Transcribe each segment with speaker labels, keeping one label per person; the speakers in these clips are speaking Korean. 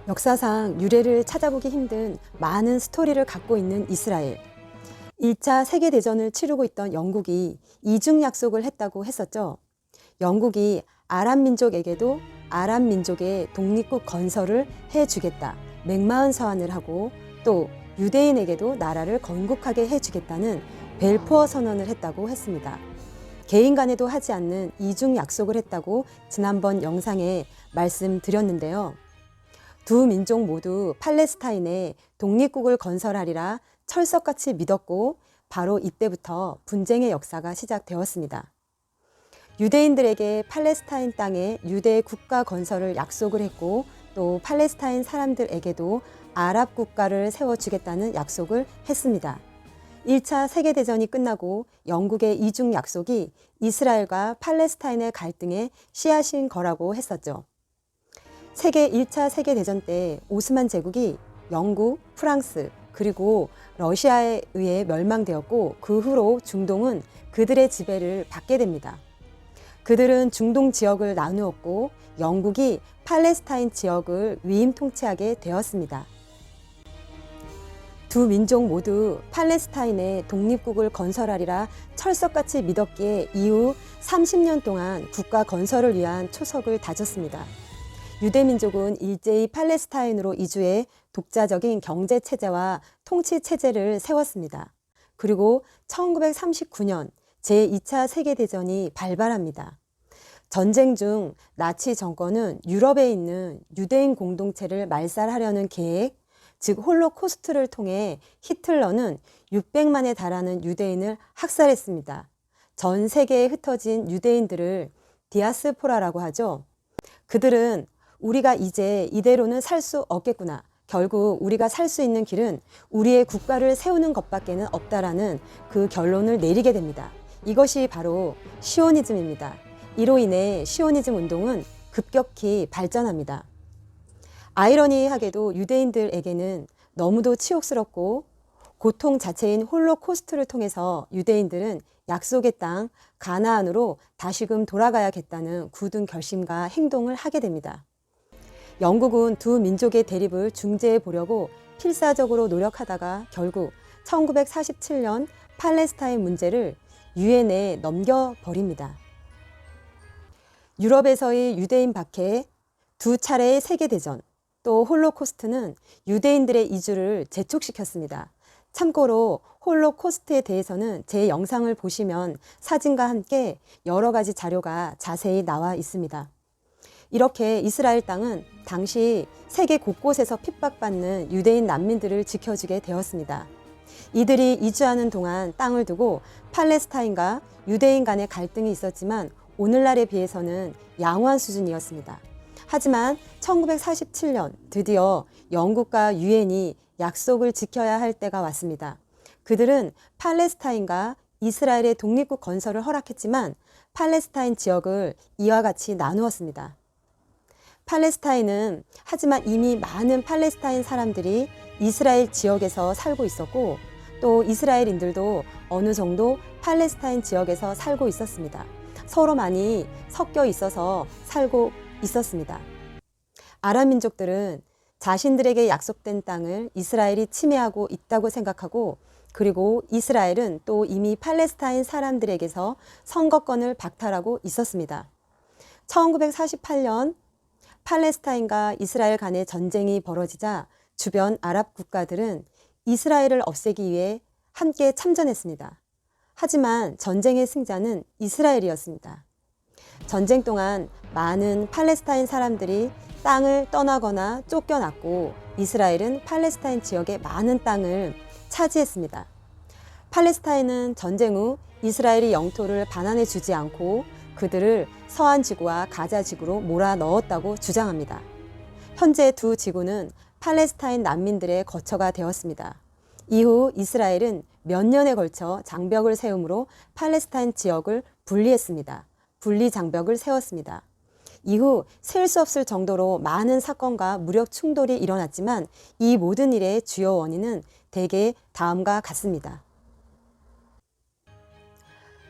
Speaker 1: 역사상 유래를 찾아보기 힘든 많은 스토리를 갖고 있는 이스라엘. 1차 세계대전을 치르고 있던 영국이 이중 약속을 했다고 했었죠. 영국이 아랍 민족에게도 아랍 민족의 독립국 건설을 해주겠다. 맥마흔 서한을 하고 또 유대인에게도 나라를 건국하게 해주겠다는 벨포어 선언을 했다고 했습니다. 개인 간에도 하지 않는 이중 약속을 했다고 지난번 영상에 말씀드렸는데요. 두 민족 모두 팔레스타인에 독립국을 건설하리라 철석같이 믿었고 바로 이때부터 분쟁의 역사가 시작되었습니다. 유대인들에게 팔레스타인 땅에 유대 국가 건설을 약속을 했고 또 팔레스타인 사람들에게도 아랍 국가를 세워주겠다는 약속을 했습니다. 1차 세계대전이 끝나고 영국의 이중 약속이 이스라엘과 팔레스타인의 갈등의 씨앗인 거라고 했었죠. 세계 1차 세계대전 때 오스만 제국이 영국, 프랑스, 그리고 러시아에 의해 멸망되었고 그 후로 중동은 그들의 지배를 받게 됩니다. 그들은 중동 지역을 나누었고 영국이 팔레스타인 지역을 위임 통치하게 되었습니다. 두 민족 모두 팔레스타인에 독립국을 건설하리라 철석같이 믿었기에 이후 30년 동안 국가 건설을 위한 초석을 다졌습니다. 유대민족은 일제히 팔레스타인으로 이주해 독자적인 경제체제와 통치체제를 세웠습니다. 그리고 1939년 제2차 세계대전이 발발합니다. 전쟁 중 나치 정권은 유럽에 있는 유대인 공동체를 말살하려는 계획, 즉 홀로코스트를 통해 히틀러는 600만에 달하는 유대인을 학살했습니다. 전 세계에 흩어진 유대인들을 디아스포라라고 하죠. 그들은 우리가 이제 이대로는 살 수 없겠구나. 결국 우리가 살 수 있는 길은 우리의 국가를 세우는 것밖에는 없다라는 그 결론을 내리게 됩니다. 이것이 바로 시오니즘입니다. 이로 인해 시오니즘 운동은 급격히 발전합니다. 아이러니하게도 유대인들에게는 너무도 치욕스럽고 고통 자체인 홀로코스트를 통해서 유대인들은 약속의 땅 가나안으로 다시금 돌아가야겠다는 굳은 결심과 행동을 하게 됩니다. 영국은 두 민족의 대립을 중재해 보려고 필사적으로 노력하다가 결국 1947년 팔레스타인 문제를 유엔에 넘겨버립니다. 유럽에서의 유대인 박해, 두 차례의 세계대전, 또 홀로코스트는 유대인들의 이주를 재촉시켰습니다. 참고로 홀로코스트에 대해서는 제 영상을 보시면 사진과 함께 여러 가지 자료가 자세히 나와 있습니다. 이렇게 이스라엘 땅은 당시 세계 곳곳에서 핍박받는 유대인 난민들을 지켜주게 되었습니다. 이들이 이주하는 동안 땅을 두고 팔레스타인과 유대인 간의 갈등이 있었지만 오늘날에 비해서는 양호한 수준이었습니다. 하지만 1947년 드디어 영국과 유엔이 약속을 지켜야 할 때가 왔습니다. 그들은 팔레스타인과 이스라엘의 독립국 건설을 허락했지만 팔레스타인 지역을 이와 같이 나누었습니다. 팔레스타인은 하지만 이미 많은 팔레스타인 사람들이 이스라엘 지역에서 살고 있었고 또 이스라엘인들도 어느 정도 팔레스타인 지역에서 살고 있었습니다. 서로 많이 섞여 있어서 살고 있었습니다. 아랍 민족들은 자신들에게 약속된 땅을 이스라엘이 침해하고 있다고 생각하고 그리고 이스라엘은 또 이미 팔레스타인 사람들에게서 선거권을 박탈하고 있었습니다. 1948년 팔레스타인과 이스라엘 간의 전쟁이 벌어지자 주변 아랍 국가들은 이스라엘을 없애기 위해 함께 참전했습니다. 하지만 전쟁의 승자는 이스라엘이었습니다. 전쟁 동안 많은 팔레스타인 사람들이 땅을 떠나거나 쫓겨났고 이스라엘은 팔레스타인 지역의 많은 땅을 차지했습니다. 팔레스타인은 전쟁 후 이스라엘이 영토를 반환해 주지 않고 그들을 서한 지구와 가자 지구로 몰아 넣었다고 주장합니다. 현재 두 지구는 팔레스타인 난민들의 거처가 되었습니다. 이후 이스라엘은 몇 년에 걸쳐 장벽을 세움으로 팔레스타인 지역을 분리했습니다. 분리 장벽을 세웠습니다. 이후 셀 수 없을 정도로 많은 사건과 무력 충돌이 일어났지만 이 모든 일의 주요 원인은 대개 다음과 같습니다.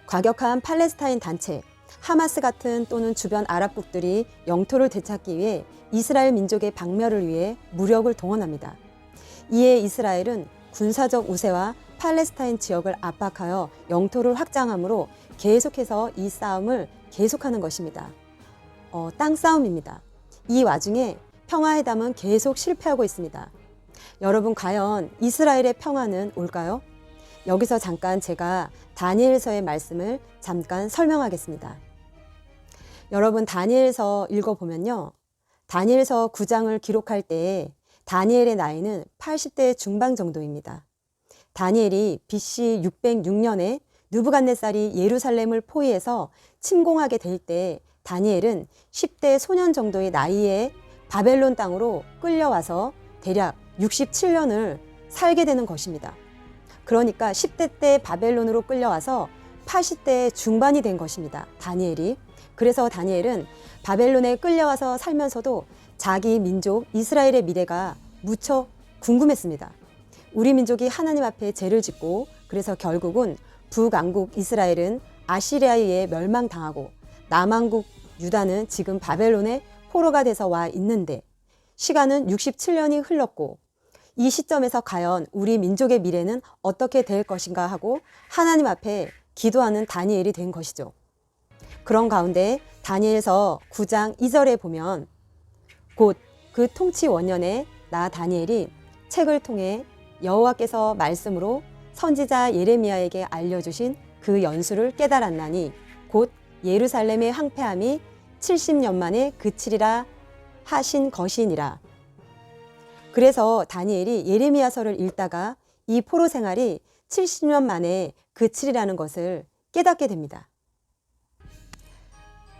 Speaker 1: 과격한 팔레스타인 단체, 하마스 같은 또는 주변 아랍국들이 영토를 되찾기 위해 이스라엘 민족의 박멸을 위해 무력을 동원합니다. 이에 이스라엘은 군사적 우세와 팔레스타인 지역을 압박하여 영토를 확장하므로 계속해서 이 싸움을 계속하는 것입니다. 땅 싸움입니다. 이 와중에 평화회담은 계속 실패하고 있습니다. 여러분, 과연 이스라엘의 평화는 올까요? 여기서 잠깐 제가 다니엘서의 말씀을 잠깐 설명하겠습니다. 여러분, 다니엘서 읽어보면요. 다니엘서 9장을 기록할 때에 다니엘의 나이는 80대 중반 정도입니다. 다니엘이 BC 606년에 느부갓네살이 예루살렘을 포위해서 침공하게 될 때 다니엘은 10대 소년 정도의 나이에 바벨론 땅으로 끌려와서 대략 67년을 살게 되는 것입니다. 그러니까 10대 때 바벨론으로 끌려와서 80대 중반이 된 것입니다. 다니엘이. 그래서 다니엘은 바벨론에 끌려와서 살면서도 자기 민족 이스라엘의 미래가 무척 궁금했습니다. 우리 민족이 하나님 앞에 죄를 짓고 그래서 결국은 북왕국 이스라엘은 아시리아에 의해 멸망당하고 남왕국 유다는 지금 바벨론의 포로가 돼서 와 있는데 시간은 67년이 흘렀고 이 시점에서 과연 우리 민족의 미래는 어떻게 될 것인가 하고 하나님 앞에 기도하는 다니엘이 된 것이죠. 그런 가운데 다니엘서 9장 2절에 보면 곧 그 통치 원년에 나 다니엘이 책을 통해 여호와께서 말씀으로 선지자 예레미야에게 알려주신 그 연수를 깨달았나니 곧 예루살렘의 황폐함이 70년 만에 그치리라 하신 것이니라. 그래서 다니엘이 예레미야서를 읽다가 이 포로 생활이 70년 만에 그치리라는 것을 깨닫게 됩니다.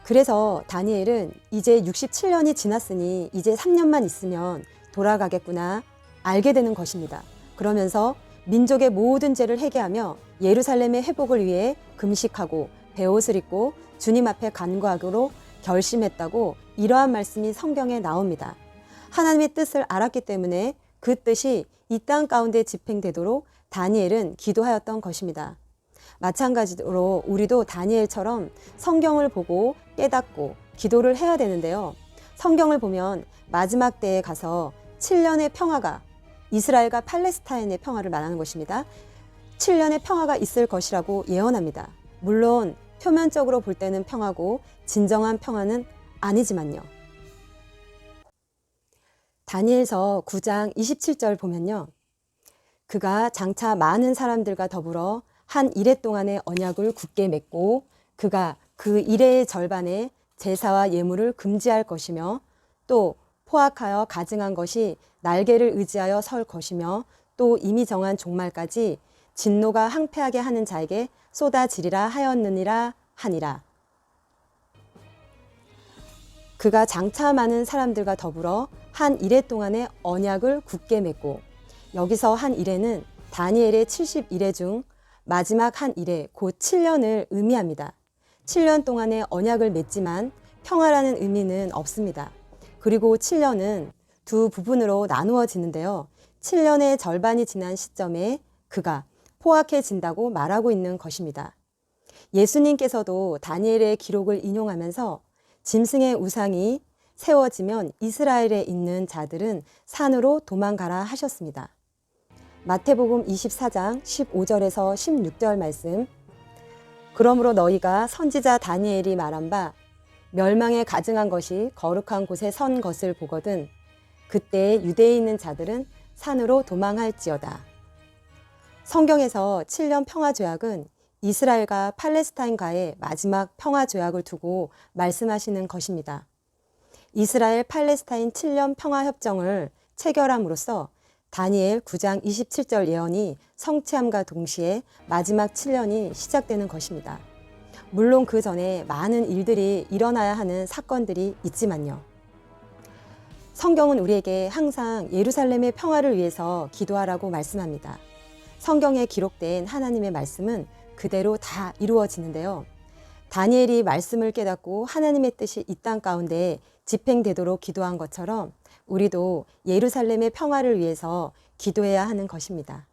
Speaker 1: 그래서 다니엘은 이제 67년이 지났으니 이제 3년만 있으면 돌아가겠구나 알게 되는 것입니다. 그러면서 민족의 모든 죄를 회개하며 예루살렘의 회복을 위해 금식하고 베옷을 입고 주님 앞에 간구하기로 결심했다고 이러한 말씀이 성경에 나옵니다. 하나님의 뜻을 알았기 때문에 그 뜻이 이 땅 가운데 집행되도록 다니엘은 기도하였던 것입니다. 마찬가지로 우리도 다니엘처럼 성경을 보고 깨닫고 기도를 해야 되는데요. 성경을 보면 마지막 때에 가서 7년의 평화가 이스라엘과 팔레스타인의 평화를 말하는 것입니다. 7년의 평화가 있을 것이라고 예언합니다. 물론 표면적으로 볼 때는 평화고 진정한 평화는 아니지만요. 다니엘서 9장 27절 보면요. 그가 장차 많은 사람들과 더불어 한 이레 동안의 언약을 굳게 맺고 그가 그 이레의 절반의 제사와 예물을 금지할 것이며 또 포악하여 가증한 것이 날개를 의지하여 설 것이며 또 이미 정한 종말까지 진노가 항폐하게 하는 자에게 쏟아지리라 하였느니라 하니라. 그가 장차 많은 사람들과 더불어 한 이레 동안의 언약을 굳게 맺고 여기서 한 이레는 다니엘의 70이레 중 마지막 한 이레 곧 7년을 의미합니다. 7년 동안의 언약을 맺지만 평화라는 의미는 없습니다. 그리고 7년은 두 부분으로 나누어지는데요. 7년의 절반이 지난 시점에 그가 포악해진다고 말하고 있는 것입니다. 예수님께서도 다니엘의 기록을 인용하면서 짐승의 우상이 세워지면 이스라엘에 있는 자들은 산으로 도망가라 하셨습니다. 마태복음 24장 15절에서 16절 말씀. 그러므로 너희가 선지자 다니엘이 말한 바 멸망에 가증한 것이 거룩한 곳에 선 것을 보거든 그때 유대에 있는 자들은 산으로 도망할지어다. 성경에서 7년 평화조약은 이스라엘과 팔레스타인과의 마지막 평화조약을 두고 말씀하시는 것입니다. 이스라엘 팔레스타인 7년 평화협정을 체결함으로써 다니엘 9장 27절 예언이 성취함과 동시에 마지막 7년이 시작되는 것입니다. 물론 그 전에 많은 일들이 일어나야 하는 사건들이 있지만요. 성경은 우리에게 항상 예루살렘의 평화를 위해서 기도하라고 말씀합니다. 성경에 기록된 하나님의 말씀은 그대로 다 이루어지는데요. 다니엘이 말씀을 깨닫고 하나님의 뜻이 이 땅 가운데 집행되도록 기도한 것처럼 우리도 예루살렘의 평화를 위해서 기도해야 하는 것입니다.